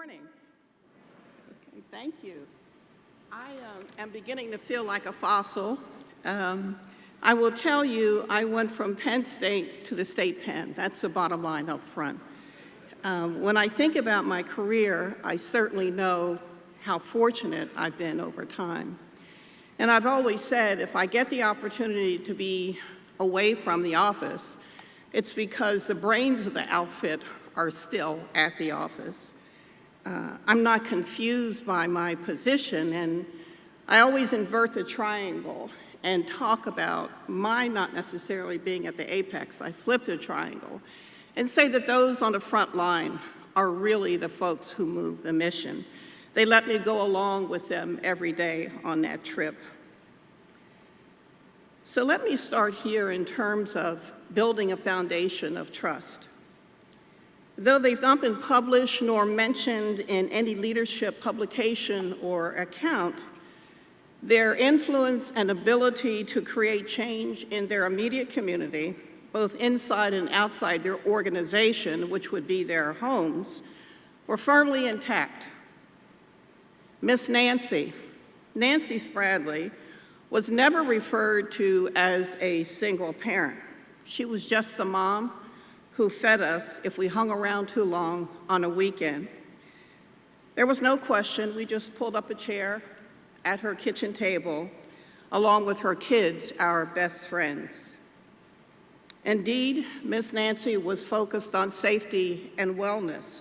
morning. Okay, thank you. I am beginning to feel like a fossil. I will tell you, I went from Penn State to the state pen. That's the bottom line up front. When I think about my career, I certainly know how fortunate I've been over time. And I've always said, if I get the opportunity to be away from the office, it's because the brains of the outfit are still at the office. I'm not confused by my position, and I always invert the triangle and talk about my not necessarily being at the apex. I flip the triangle and say that those on the front line are really the folks who move the mission. They let me go along with them every day on that trip. So let me start here in terms of building a foundation of trust. Though they've not been published nor mentioned in any leadership publication or account, their influence and ability to create change in their immediate community, both inside and outside their organization, which would be their homes, were firmly intact. Miss Nancy Spradley, was never referred to as a single parent. She was just the mom who fed us if we hung around too long on a weekend. There was no question, we just pulled up a chair at her kitchen table, along with her kids, our best friends. Indeed, Miss Nancy was focused on safety and wellness,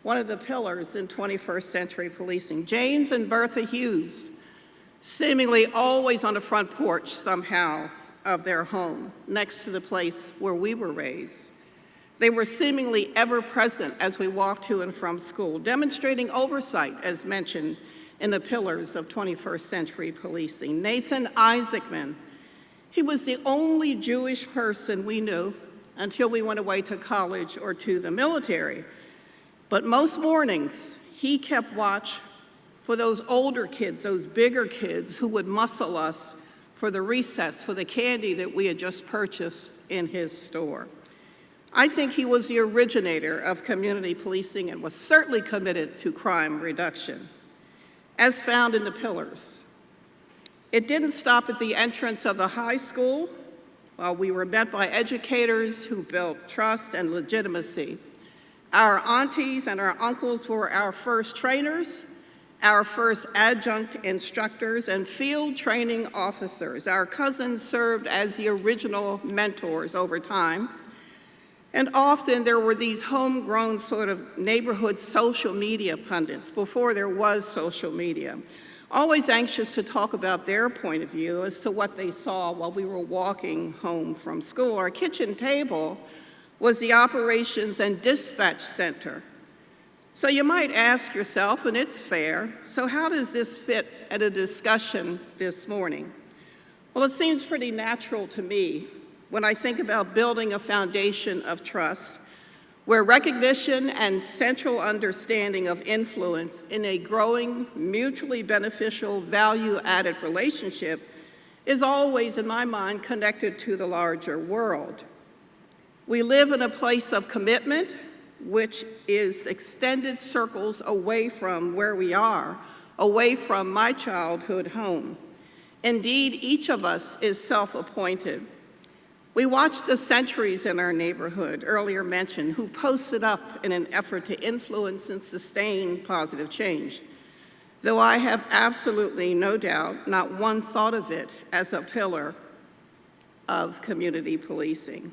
one of the pillars in 21st century policing. James and Bertha Hughes, seemingly always on the front porch somehow of their home, next to the place where we were raised. They were seemingly ever present as we walked to and from school, demonstrating oversight, as mentioned in the pillars of 21st century policing. Nathan Isaacman, he was the only Jewish person we knew until we went away to college or to the military. But most mornings, he kept watch for those older kids, those bigger kids who would muscle us for the recess, for the candy that we had just purchased in his store. I think he was the originator of community policing and was certainly committed to crime reduction, as found in the pillars. It didn't stop at the entrance of the high school. While we were met by educators who built trust and legitimacy. Our aunties and our uncles were our first trainers, our first adjunct instructors and field training officers. Our cousins served as the original mentors over time. And often there were these homegrown sort of neighborhood social media pundits before there was social media, always anxious to talk about their point of view as to what they saw while we were walking home from school. Our kitchen table was the operations and dispatch center. So you might ask yourself, and it's fair, so how does this fit at a discussion this morning? Well, it seems pretty natural to me when I think about building a foundation of trust where recognition and central understanding of influence in a growing, mutually beneficial, value-added relationship is always, in my mind, connected to the larger world. We live in a place of commitment, which is extended circles away from where we are, away from my childhood home. Indeed, each of us is self-appointed. We watch the centuries in our neighborhood, earlier mentioned, who posted up in an effort to influence and sustain positive change. Though I have absolutely no doubt, not one thought of it as a pillar of community policing.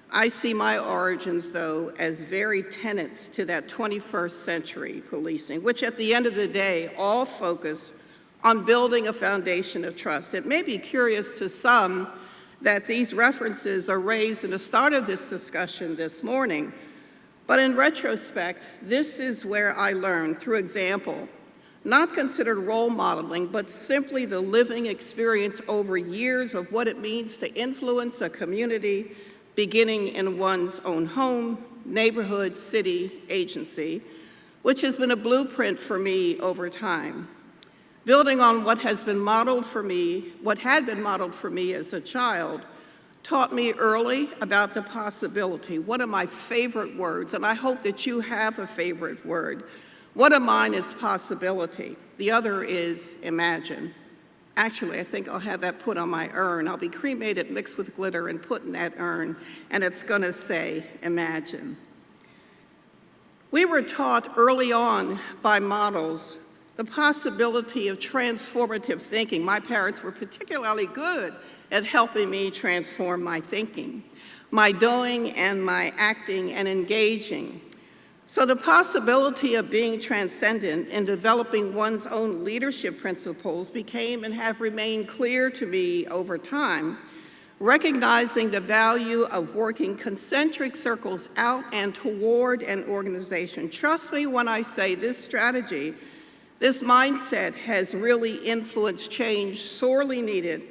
I see my origins, though, as very tenets to that 21st century policing, which at the end of the day, all focus on building a foundation of trust. It may be curious to some that these references are raised in the start of this discussion this morning, but in retrospect, this is where I learned through example, not considered role modeling, but simply the living experience over years of what it means to influence a community beginning in one's own home, neighborhood, city, agency, which has been a blueprint for me over time. Building on what had been modeled for me as a child, taught me early about the possibility. One of my favorite words, and I hope that you have a favorite word, One of mine is possibility. The other is imagine. Actually, I think I'll have that put on my urn. I'll be cremated, mixed with glitter, and put in that urn, and it's going to say, imagine. We were taught early on by models the possibility of transformative thinking. My parents were particularly good at helping me transform my thinking, my doing and my acting and engaging. So the possibility of being transcendent and developing one's own leadership principles became and have remained clear to me over time, recognizing the value of working concentric circles out and toward an organization. Trust me when I say this strategy, this mindset has really influenced change sorely needed,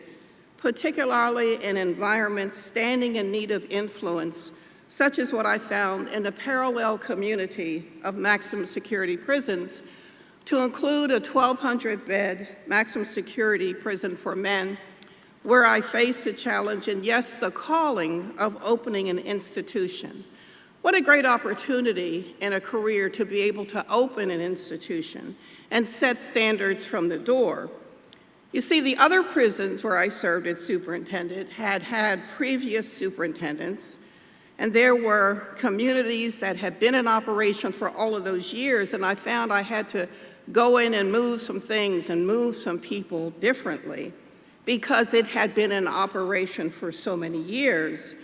particularly in environments standing in need of influence, such as what I found in the parallel community of maximum security prisons, to include a 1,200-bed maximum security prison for men, where I faced the challenge and, yes, the calling of opening an institution. What a great opportunity in a career to be able to open an institution and set standards from the door. You see, the other prisons where I served as superintendent had previous superintendents, and there were communities that had been in operation for all of those years, and I found I had to go in and move some things and move some people differently because it had been in operation for so many years.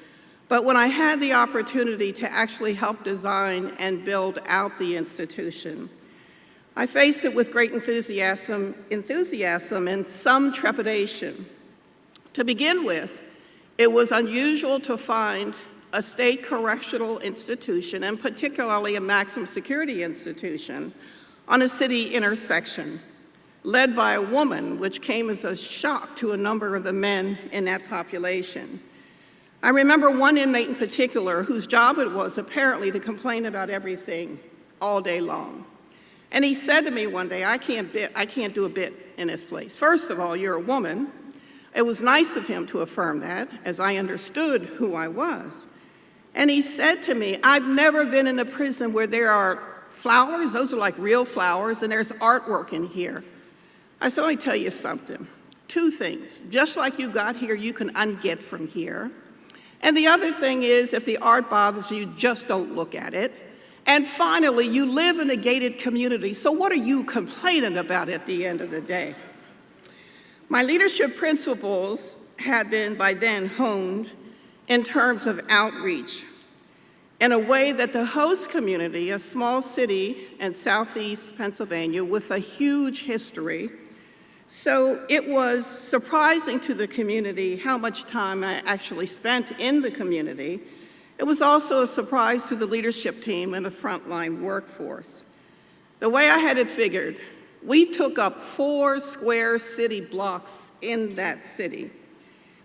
But when I had the opportunity to actually help design and build out the institution, I faced it with great enthusiasm and some trepidation. To begin with, it was unusual to find a state correctional institution, and particularly a maximum security institution, on a city intersection, led by a woman, which came as a shock to a number of the men in that population. I remember one inmate in particular whose job it was apparently to complain about everything all day long. And he said to me one day, I can't do a bit in this place. First of all, you're a woman. It was nice of him to affirm that, as I understood who I was. And he said to me, I've never been in a prison where there are flowers, those are like real flowers, and there's artwork in here. I said, let me tell you something. Two things. Just like you got here, you can unget from here. And the other thing is, if the art bothers you, just don't look at it. And finally, you live in a gated community, so what are you complaining about at the end of the day? My leadership principles had been by then honed in terms of outreach in a way that the host community, a small city in southeast Pennsylvania with a huge history, so it was surprising to the community how much time I actually spent in the community. It was also a surprise to the leadership team and the frontline workforce. The way I had it figured, we took up 4 square city blocks in that city.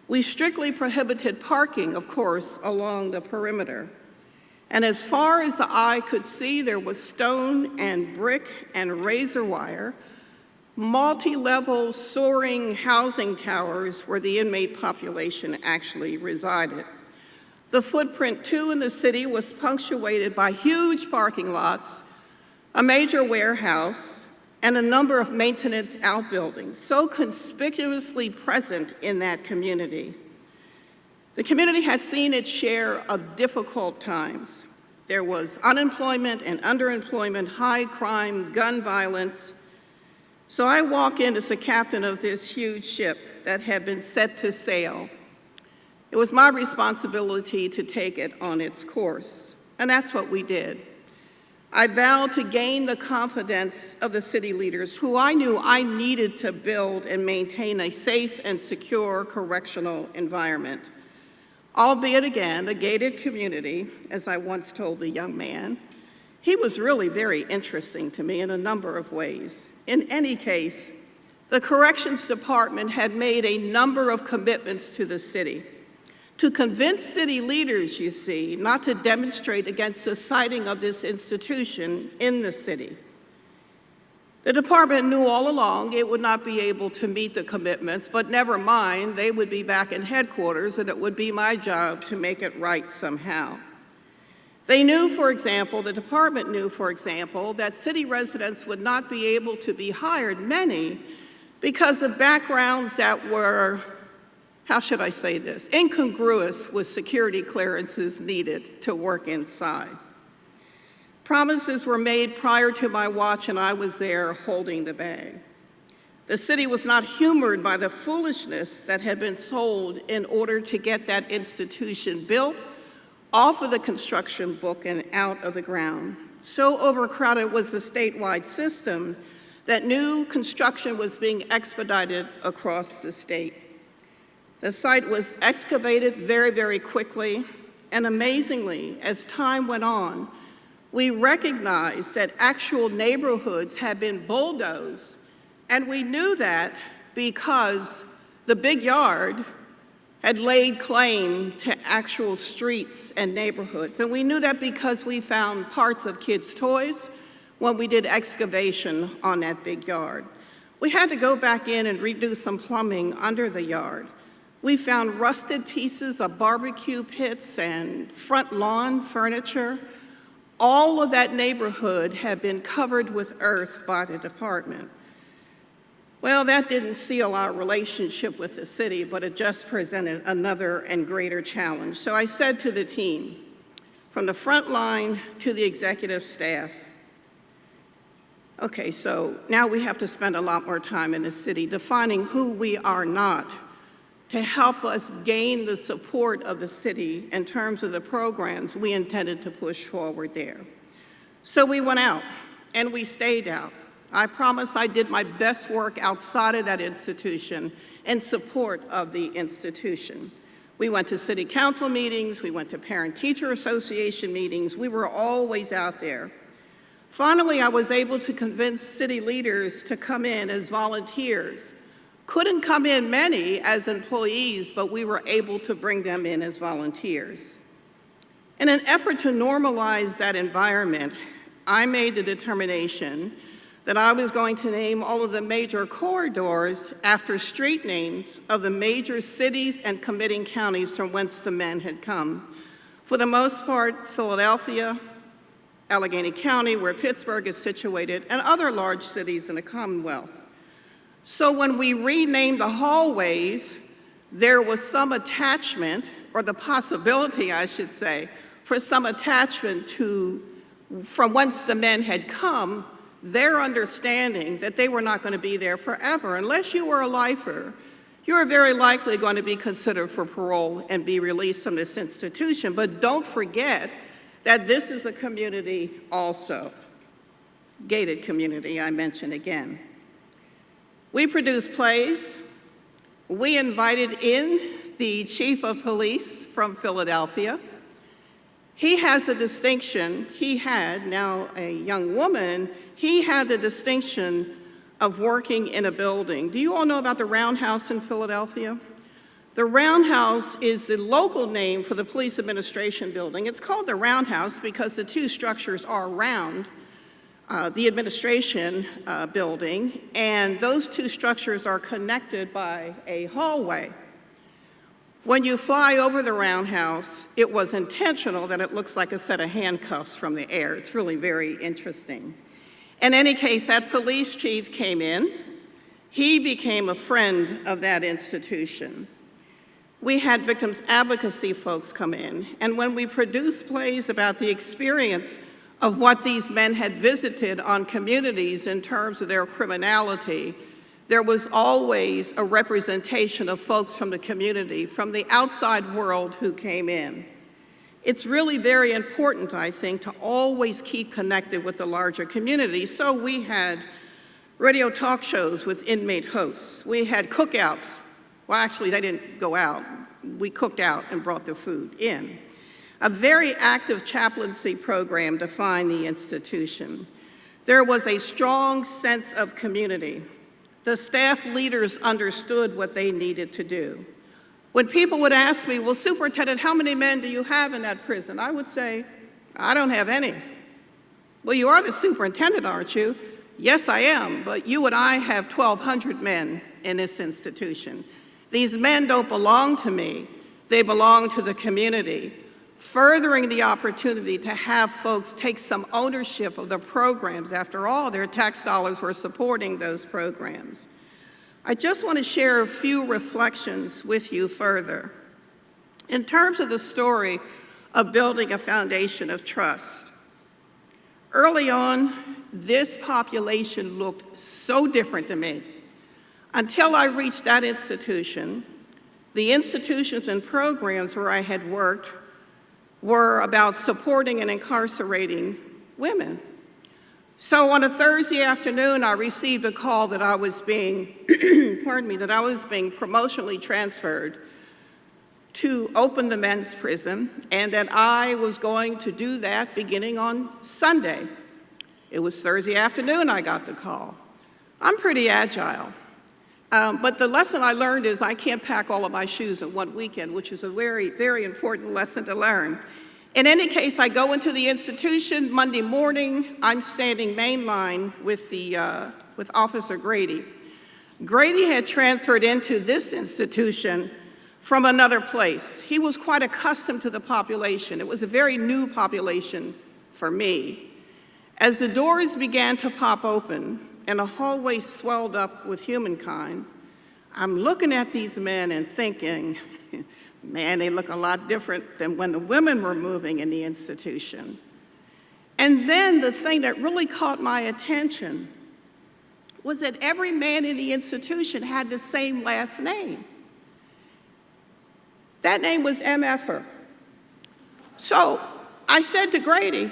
We strictly prohibited parking, of course, along the perimeter. And as far as the eye could see, there was stone and brick and razor wire, multi-level soaring housing towers where the inmate population actually resided. The footprint, too, in the city was punctuated by huge parking lots, a major warehouse, and a number of maintenance outbuildings, so conspicuously present in that community. The community had seen its share of difficult times. There was unemployment and underemployment, high crime, gun violence. So I walk in as the captain of this huge ship that had been set to sail. It was my responsibility to take it on its course, and that's what we did. I vowed to gain the confidence of the city leaders who I knew I needed to build and maintain a safe and secure correctional environment. Albeit again, a gated community, as I once told the young man, he was really very interesting to me in a number of ways. In any case, the Corrections Department had made a number of commitments to the city to convince city leaders, you see, not to demonstrate against the siting of this institution in the city. The department knew all along it would not be able to meet the commitments, but never mind, they would be back in headquarters and it would be my job to make it right somehow. They knew, for example, the department knew, for example, that city residents would not be able to be hired, many, because of backgrounds that were, how should I say this, incongruous with security clearances needed to work inside. Promises were made prior to my watch, and I was there holding the bag. The city was not humored by the foolishness that had been sold in order to get that institution built, off of the construction book and out of the ground. So overcrowded was the statewide system that new construction was being expedited across the state. The site was excavated very, very quickly, and amazingly, as time went on, we recognized that actual neighborhoods had been bulldozed, and we knew that because the big yard had laid claim to actual streets and neighborhoods. And we knew that because we found parts of kids' toys when we did excavation on that big yard. We had to go back in and redo some plumbing under the yard. We found rusted pieces of barbecue pits and front lawn furniture. All of that neighborhood had been covered with earth by the department. Well, that didn't seal our relationship with the city, but it just presented another and greater challenge. So I said to the team, from the front line to the executive staff, okay, so now we have to spend a lot more time in the city defining who we are not to help us gain the support of the city in terms of the programs we intended to push forward there. So we went out and we stayed out. I promise I did my best work outside of that institution in support of the institution. We went to city council meetings, we went to parent-teacher association meetings, we were always out there. Finally, I was able to convince city leaders to come in as volunteers. Couldn't come in many as employees, but we were able to bring them in as volunteers. In an effort to normalize that environment, I made the determination that I was going to name all of the major corridors after street names of the major cities and committing counties from whence the men had come. For the most part, Philadelphia, Allegheny County, where Pittsburgh is situated, and other large cities in the Commonwealth. So when we renamed the hallways, there was some attachment, or the possibility, I should say, for some attachment to from whence the men had come, their understanding that they were not going to be there forever. Unless you were a lifer, you are very likely going to be considered for parole and be released from this institution. But don't forget that this is a community also, gated community, I mentioned again. We produced plays. We invited in the chief of police from Philadelphia. He has a distinction, he had, now a young woman, he had the distinction of working in a building. Do you all know about the Roundhouse in Philadelphia? The Roundhouse is the local name for the police administration building. It's called the Roundhouse because the two structures are around the administration building, and those two structures are connected by a hallway. When you fly over the Roundhouse, it was intentional that it looks like a set of handcuffs from the air. It's really very interesting. In any case, that police chief came in. He became a friend of that institution. We had victims advocacy folks come in, and when we produced plays about the experience of what these men had visited on communities in terms of their criminality, there was always a representation of folks from the community, from the outside world who came in. It's really very important, I think, to always keep connected with the larger community. So we had radio talk shows with inmate hosts. We had cookouts. Well, actually, they didn't go out. We cooked out and brought the food in. A very active chaplaincy program defined the institution. There was a strong sense of community. The staff leaders understood what they needed to do. When people would ask me, well, Superintendent, how many men do you have in that prison? I would say, I don't have any. Well, you are the superintendent, aren't you? Yes, I am, but you and I have 1,200 men in this institution. These men don't belong to me. They belong to the community. furthering the opportunity to have folks take some ownership of the programs. After all, their tax dollars were supporting those programs. I just want to share a few reflections with you further. In terms of the story of building a foundation of trust, early on, this population looked so different to me. Until I reached that institution, the institutions and programs where I had worked were about supporting and incarcerating women. So on a Thursday afternoon, I received a call that I was being, that I was being promotionally transferred to open the men's prison, and that I was going to do that beginning on Sunday. It was Thursday afternoon I got the call. I'm pretty agile, but the lesson I learned is I can't pack all of my shoes in one weekend, which is a very, very important lesson to learn. In any case, I go into the institution Monday morning. I'm standing mainline with Officer Grady. Grady had transferred into this institution from another place. He was quite accustomed to the population. It was a very new population for me. As the doors began to pop open and the hallway swelled up with humankind, I'm looking at these men and thinking, man, they look a lot different than when the women were moving in the institution. And then the thing that really caught my attention was that every man in the institution had the same last name. That name was MFer. So I said to Grady,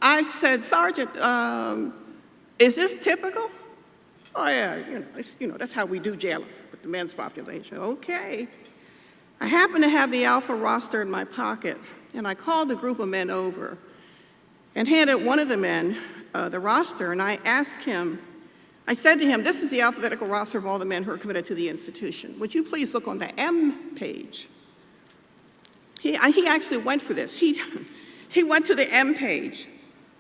I said, Sergeant, is this typical? Oh yeah, that's how we do jail with the men's population. Okay. I happened to have the Alpha roster in my pocket, and I called a group of men over and handed one of the men the roster, and I asked him, I said to him, this is the alphabetical roster of all the men who are committed to the institution. Would you please look on the M page? He actually went for this. He went to the M page,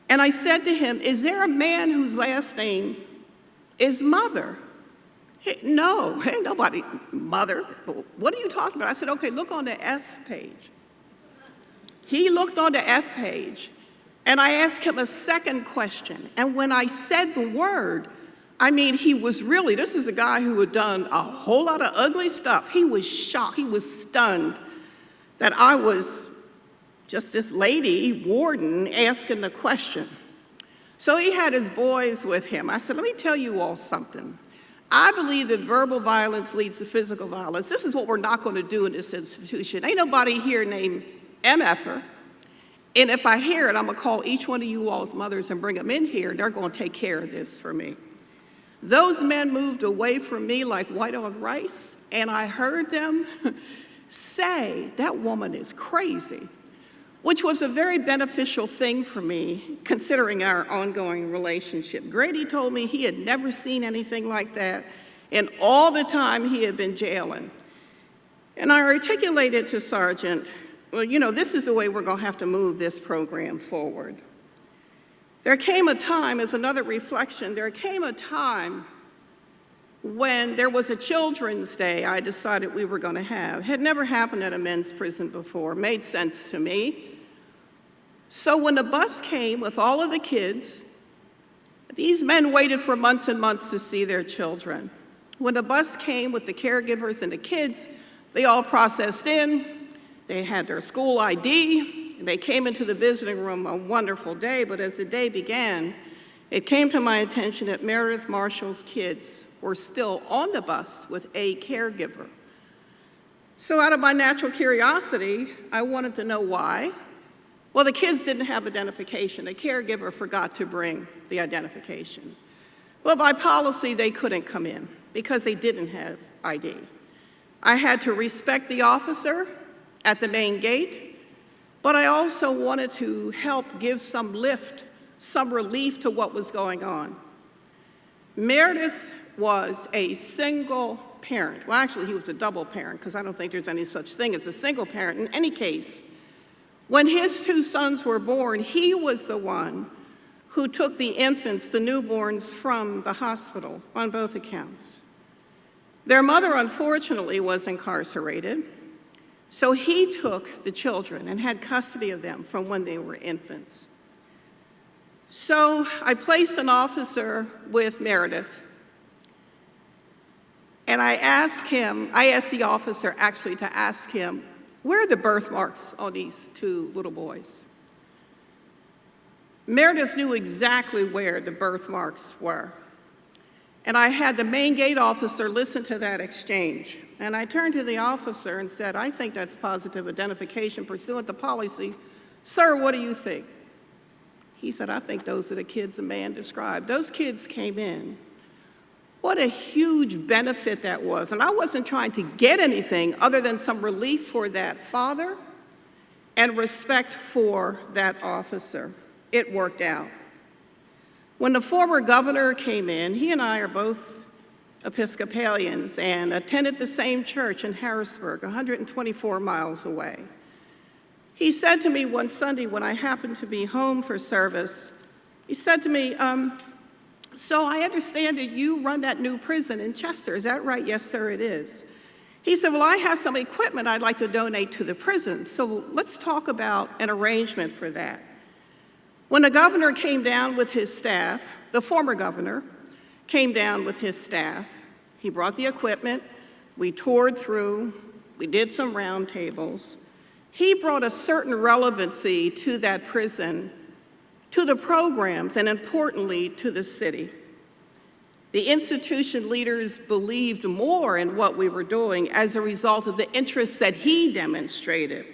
and I said to him, is there a man whose last name is Mother? No, ain't nobody Mother. What are you talking about? I said, okay, look on the F page. He looked on the F page, and I asked him a second question. And when I said the word, I mean, he was really, this is a guy who had done a whole lot of ugly stuff. He was shocked, he was stunned that I was just this lady, warden, asking the question. So he had his boys with him. I said, let me tell you all something. I believe that verbal violence leads to physical violence. This is what we're not going to do in this institution. Ain't nobody here named MFer. And if I hear it, I'm going to call each one of you all's mothers and bring them in here. They're going to take care of this for me. Those men moved away from me like white on rice, and I heard them say, that woman is crazy, which was a very beneficial thing for me, considering our ongoing relationship. Grady told me he had never seen anything like that in all the time he had been jailing. And I articulated to Sergeant, well, this is the way we're going to have to move this program forward. There came a time, as another reflection, there came a time when there was a Children's Day I decided we were going to have. Had never happened at a men's prison before, made sense to me. So when the bus came with all of the kids, these men waited for months and months to see their children. When the bus came with the caregivers and the kids, they all processed in, they had their school ID, and they came into the visiting room, a wonderful day, but as the day began, it came to my attention that Meredith Marshall's kids were still on the bus with a caregiver. So out of my natural curiosity, I wanted to know why. Well, the kids didn't have identification. The caregiver forgot to bring the identification. Well, by policy, they couldn't come in because they didn't have ID. I had to respect the officer at the main gate, but I also wanted to help give some lift, some relief to what was going on. Meredith was a single parent. Well, actually, he was a double parent because I don't think there's any such thing as a single parent. In any case, when his two sons were born, he was the one who took the infants, the newborns, from the hospital on both accounts. Their mother, unfortunately, was incarcerated. So he took the children and had custody of them from when they were infants. So I placed an officer with Meredith, and I asked the officer actually to ask him, where are the birthmarks on these two little boys? Meredith knew exactly where the birthmarks were. And I had the main gate officer listen to that exchange. And I turned to the officer and said, I think that's positive identification pursuant to policy. Sir, what do you think? He said, I think those are the kids the man described. Those kids came in. What a huge benefit that was. And I wasn't trying to get anything other than some relief for that father and respect for that officer. It worked out. When the former governor came in, he and I are both Episcopalians and attended the same church in Harrisburg, 124 miles away. He said to me one Sunday when I happened to be home for service, he said to me, so I understand that you run that new prison in Chester. Is that right? Yes, sir, it is. He said, well, I have some equipment I'd like to donate to the prison, so let's talk about an arrangement for that. When the governor came down with his staff, the former governor came down with his staff, he brought the equipment, we toured through, we did some roundtables. He brought a certain relevancy to that prison, to the programs, and importantly, to the city. The institution leaders believed more in what we were doing as a result of the interest that he demonstrated.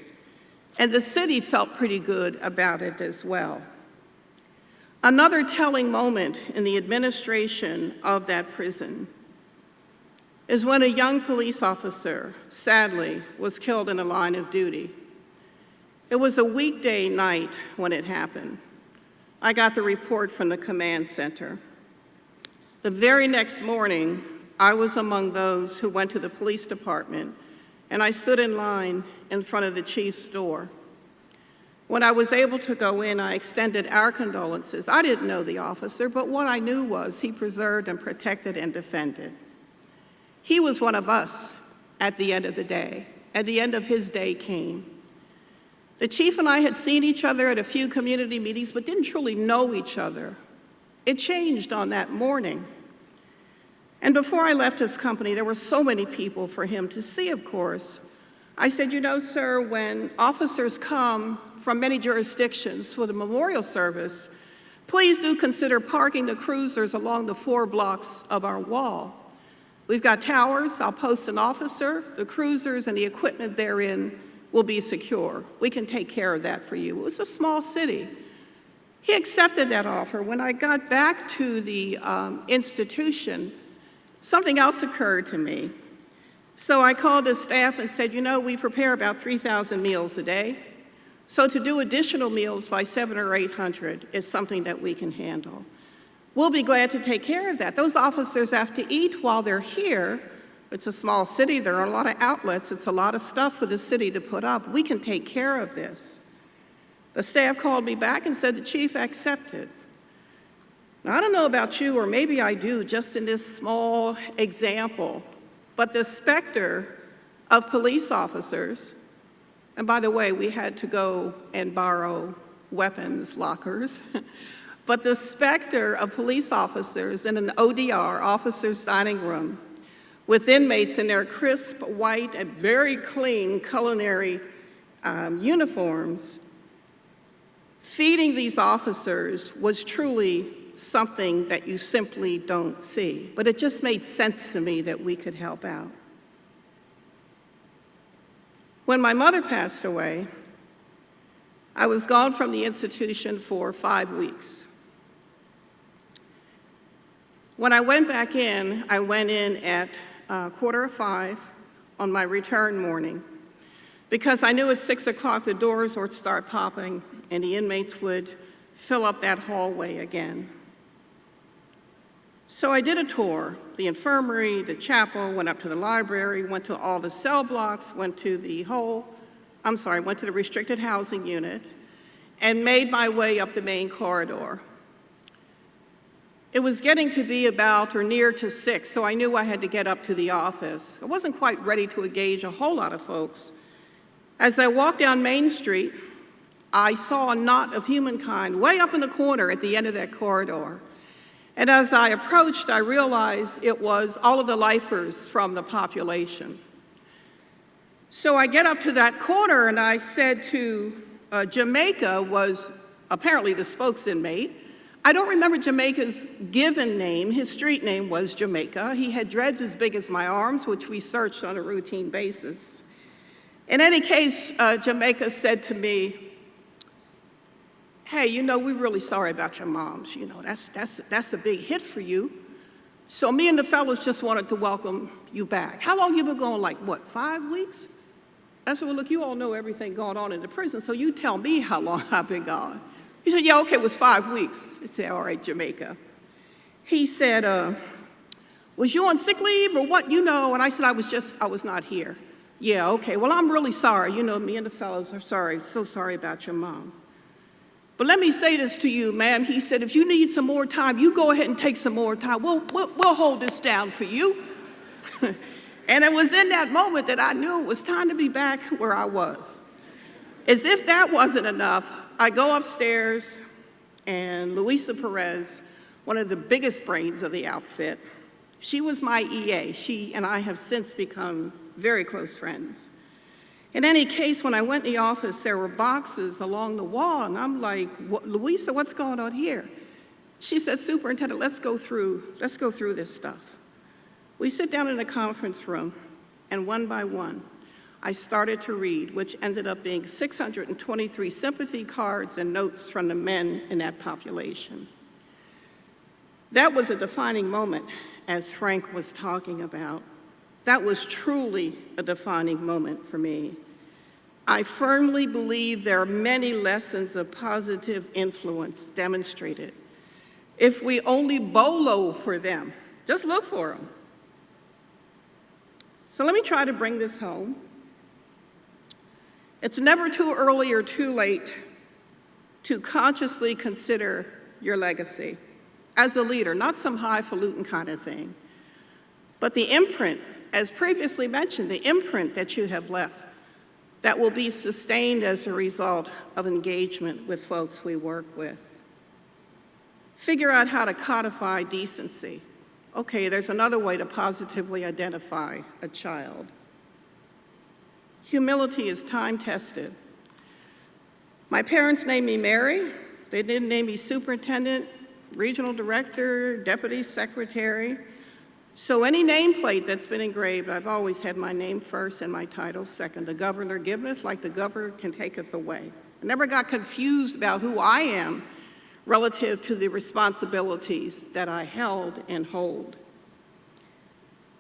And the city felt pretty good about it as well. Another telling moment in the administration of that prison is when a young police officer, sadly, was killed in the line of duty. It was a weekday night when it happened. I got the report from the command center. The very next morning, I was among those who went to the police department, and I stood in line in front of the chief's door. When I was able to go in, I extended our condolences. I didn't know the officer, but what I knew was he preserved and protected and defended. He was one of us at the end of the day, and the end of his day came. The chief and I had seen each other at a few community meetings, but didn't truly know each other. It changed on that morning. And before I left his company, there were so many people for him to see, of course. I said, you know, sir, when officers come from many jurisdictions for the memorial service, please do consider parking the cruisers along the 4 blocks of our wall. We've got towers, I'll post an officer, the cruisers and the equipment therein will be secure. We can take care of that for you. It was a small city. He accepted that offer. When I got back to the institution, something else occurred to me. So I called the staff and said, you know, we prepare about 3,000 meals a day. So to do additional meals by 700 or 800 is something that we can handle. We'll be glad to take care of that. Those officers have to eat while they're here. It's a small city, there are a lot of outlets, it's a lot of stuff for the city to put up. We can take care of this. The staff called me back and said the chief accepted. Now, I don't know about you, or maybe I do, just in this small example, but the specter of police officers, and by the way, we had to go and borrow weapons lockers, but the specter of police officers in an ODR, officer's dining room, with inmates in their crisp, white, and very clean culinary uniforms, feeding these officers was truly something that you simply don't see. But it just made sense to me that we could help out. When my mother passed away, I was gone from the institution for 5 weeks. When I went back in, I went in at 4:45 on my return morning because I knew at 6 o'clock the doors would start popping and the inmates would fill up that hallway again. So I did a tour, the infirmary, the chapel, went up to the library, went to all the cell blocks, went to the restricted housing unit, and made my way up the main corridor. It was getting to be about or near to 6, so I knew I had to get up to the office. I wasn't quite ready to engage a whole lot of folks, As I walked down Main Street, I saw a knot of humankind way up in the corner at the end of that corridor. And as I approached, I realized it was all of the lifers from the population. So I get up to that corner and I said to Jamaica was apparently the spokes-inmate. I don't remember Jamaica's given name. His street name was Jamaica. He had dreads as big as my arms, which we searched on a routine basis. In any case, Jamaica said to me, hey, you know, we're really sorry about your moms. You know, that's a big hit for you. So me and the fellows just wanted to welcome you back. How long you been gone, like what, 5 weeks? I said, well, look, you all know everything going on in the prison, so you tell me how long I've been gone. He said, yeah, okay, it was 5 weeks. I said, all right, Jamaica. He said, was you on sick leave or what, you know? And I said, I was not here. Yeah, okay, well, I'm really sorry. You know, me and the fellows are sorry, so sorry about your mom. But let me say this to you, ma'am. He said, if you need some more time, you go ahead and take some more time. We'll hold this down for you. And it was in that moment that I knew it was time to be back where I was. As if that wasn't enough, I go upstairs, and Luisa Perez, one of the biggest brains of the outfit, she was my EA. She and I have since become very close friends. In any case, when I went in the office, there were boxes along the wall, and I'm like, Luisa, what's going on here? She said, Superintendent, let's go through this stuff. We sit down in the conference room, and one by one, I started to read, which ended up being 623 sympathy cards and notes from the men in that population. That was a defining moment, as Frank was talking about. That was truly a defining moment for me. I firmly believe there are many lessons of positive influence demonstrated. If we only bolo for them, just look for them. So let me try to bring this home. It's never too early or too late to consciously consider your legacy as a leader, not some highfalutin kind of thing, but the imprint, as previously mentioned, the imprint that you have left that will be sustained as a result of engagement with folks we work with. Figure out how to codify decency. Okay, there's another way to positively identify a child. Humility is time-tested. My parents named me Mary. They didn't name me superintendent, regional director, deputy secretary. So any nameplate that's been engraved, I've always had my name first and my title second. The governor giveth, like the governor can taketh away. I never got confused about who I am relative to the responsibilities that I held and hold.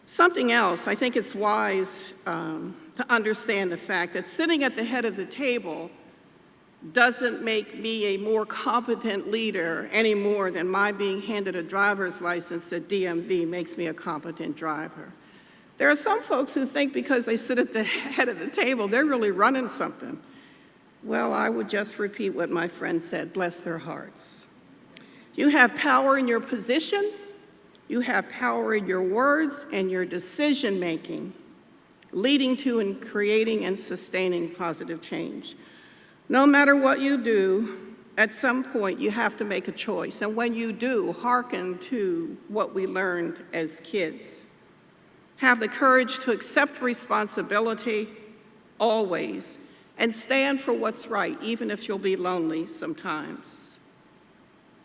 Something else, I think it's wise to understand the fact that sitting at the head of the table doesn't make me a more competent leader any more than my being handed a driver's license at DMV makes me a competent driver. There are some folks who think because they sit at the head of the table, they're really running something. Well, I would just repeat what my friend said, bless their hearts. You have power in your position, you have power in your words and your decision-making, leading to and creating and sustaining positive change. No matter what you do, at some point you have to make a choice. And when you do, hearken to what we learned as kids. Have the courage to accept responsibility always and stand for what's right, even if you'll be lonely sometimes.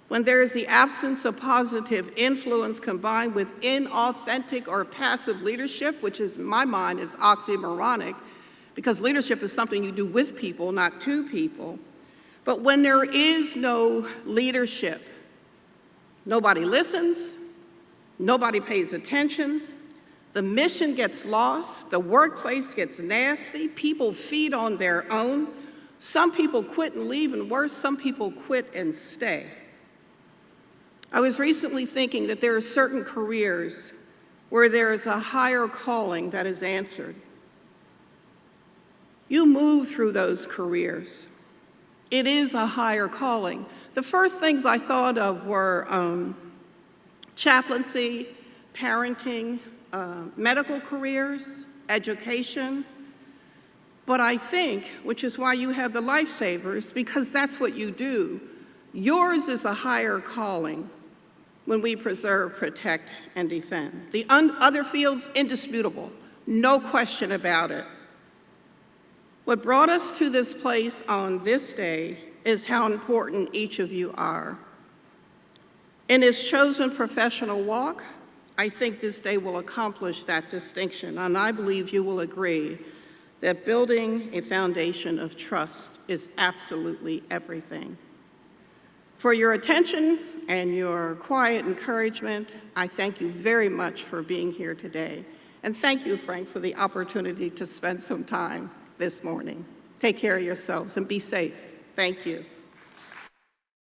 When there is the absence of positive influence combined with inauthentic or passive leadership, which is, in my mind, is oxymoronic, because leadership is something you do with people, not to people. But when there is no leadership, nobody listens, nobody pays attention, the mission gets lost, the workplace gets nasty, people feed on their own, some people quit and leave, and worse, some people quit and stay. I was recently thinking that there are certain careers where there is a higher calling that is answered. You move through those careers. It is a higher calling. The first things I thought of were chaplaincy, parenting, medical careers, education. But I think, which is why you have the lifesavers, because that's what you do, yours is a higher calling when we preserve, protect, and defend. The other fields, indisputable, no question about it. What brought us to this place on this day is how important each of you are. In his chosen professional walk, I think this day will accomplish that distinction, and I believe you will agree that building a foundation of trust is absolutely everything. For your attention and your quiet encouragement, I thank you very much for being here today. And thank you, Frank, for the opportunity to spend some time this morning. Take care of yourselves and be safe. Thank you.